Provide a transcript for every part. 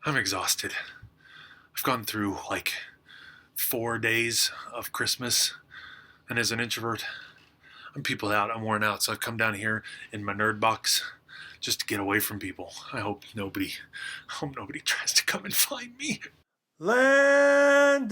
I'm exhausted. I've gone through like 4 days of Christmas, and as an introvert, I'm peopled out. I'm worn out, so I've come down here in my nerd box just to get away from people. I hope nobody tries to come and find me. Landon!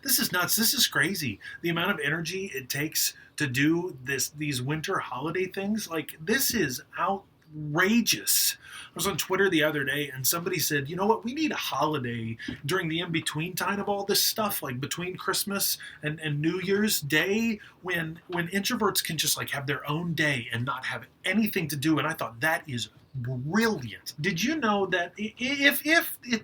This is nuts. This is crazy. The amount of energy it takes to do these winter holiday things, like this is outrageous. I was on Twitter the other day and somebody said, you know what, we need a holiday during the in-between time of all this stuff, like between Christmas and New Year's Day, when introverts can just like have their own day and not have anything to do. And I thought that is brilliant. Did you know that if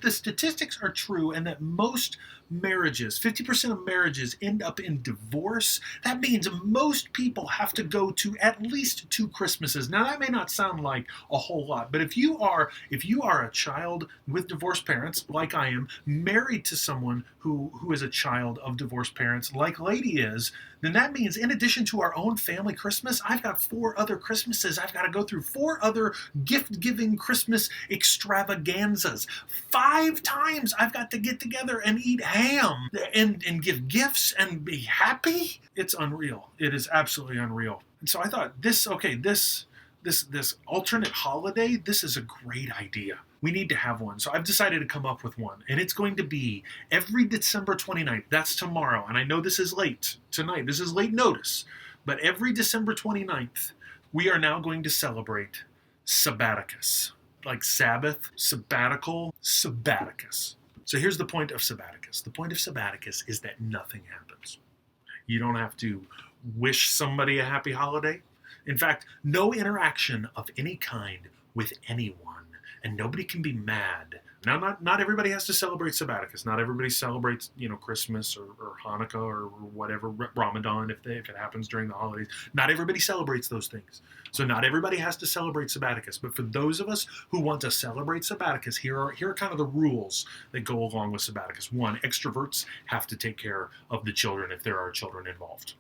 the statistics are true and that most marriages, 50% of marriages end up in divorce, that means most people have to go to at least two Christmases. Now that may not sound like a whole lot, but if you are a child with divorced parents like I am, married to someone who is a child of divorced parents like Lady is, then that means in addition to our own family Christmas, I've got 4 other Christmases. I've got to go through 4 other gift-giving Christmas extravaganzas. 5 times I've got to get together and eat ham and give gifts and be happy. It's unreal. It is absolutely unreal. And so I thought this alternate holiday, this is a great idea. We need to have one. So I've decided to come up with one. And it's going to be every December 29th. That's tomorrow. And I know this is late tonight. This is late notice. But every December 29th, we are now going to celebrate Sabbaticus. Like Sabbath, sabbatical, Sabbaticus. So here's the point of Sabbaticus. The point of Sabbaticus is that nothing happens. You don't have to wish somebody a happy holiday. In fact, no interaction of any kind with anyone, and nobody can be mad. Now, not everybody has to celebrate Sabbaticus. Not everybody celebrates, Christmas or Hanukkah or whatever, Ramadan if it happens during the holidays. Not everybody celebrates those things. So not everybody has to celebrate Sabbaticus. But for those of us who want to celebrate Sabbaticus, here are kind of the rules that go along with Sabbaticus. One, extroverts have to take care of the children if there are children involved.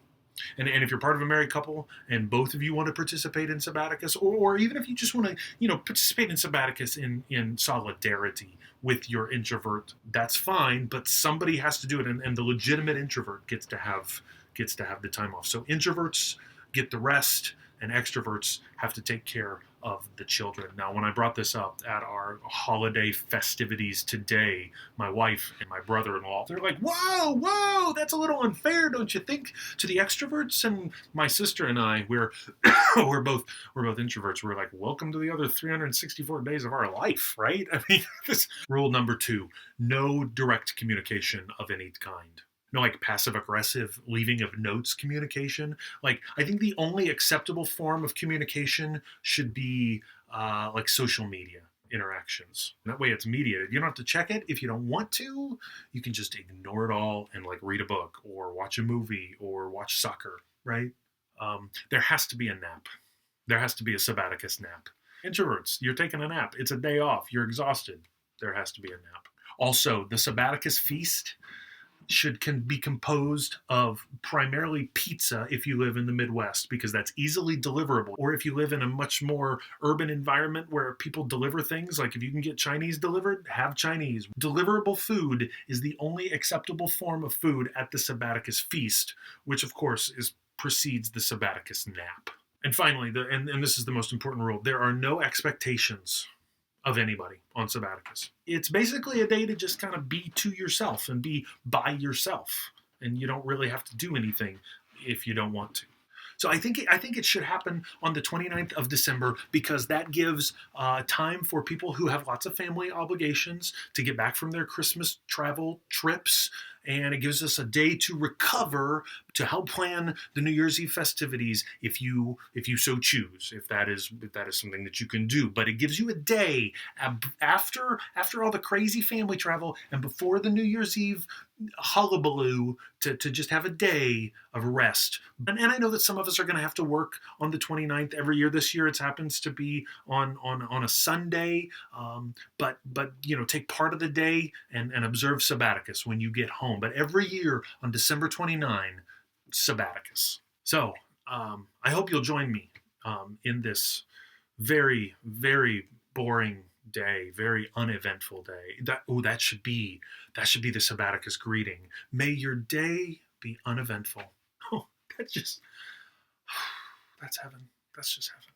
And if you're part of a married couple and both of you want to participate in Sabbaticus, or even if you just want to, participate in Sabbaticus in solidarity with your introvert, that's fine. But somebody has to do it, and the legitimate introvert gets to have the time off. So introverts get the rest, and extroverts have to take care of the children. Now, when I brought this up at our holiday festivities today, my wife and my brother-in-law, they're like, whoa, that's a little unfair, don't you think, to the extroverts? And my sister and I, we're both introverts. We're like, welcome to the other 364 days of our life, right? I mean, this rule number 2, no direct communication of any kind. No, like passive aggressive leaving of notes communication. Like, I think the only acceptable form of communication should be like social media interactions. That way it's mediated. You don't have to check it. If you don't want to, you can just ignore it all and like read a book or watch a movie or watch soccer, right? There has to be a nap. There has to be a Sabbaticus nap. Introverts, you're taking a nap. It's a day off. You're exhausted. There has to be a nap. Also, the Sabbaticus feast can be composed of primarily pizza if you live in the Midwest, because that's easily deliverable. Or if you live in a much more urban environment where people deliver things, like if you can get Chinese delivered, have Chinese. Deliverable food is the only acceptable form of food at the Sabbaticus feast, which of course precedes the Sabbaticus nap. And finally, and this is the most important rule, there are no expectations of anybody on Sabbaticus. It's basically a day to just kind of be to yourself and be by yourself. And you don't really have to do anything if you don't want to. So I think it should happen on the 29th of December, because that gives time for people who have lots of family obligations to get back from their Christmas travel trips. And it gives us a day to recover, to help plan the New Year's Eve festivities if you so choose, if that is something that you can do. But it gives you a day after all the crazy family travel and before the New Year's Eve hullabaloo to just have a day of rest. And I know that some of us are going to have to work on the 29th every year. This year it happens to be on a Sunday, but take part of the day and observe Sabbaticus when you get home. But every year on December 29, Sabbaticus. So I hope you'll join me in this very, very boring day, very uneventful day. That should be the Sabbaticus greeting. May your day be uneventful. Oh, that's just that's heaven. That's just heaven.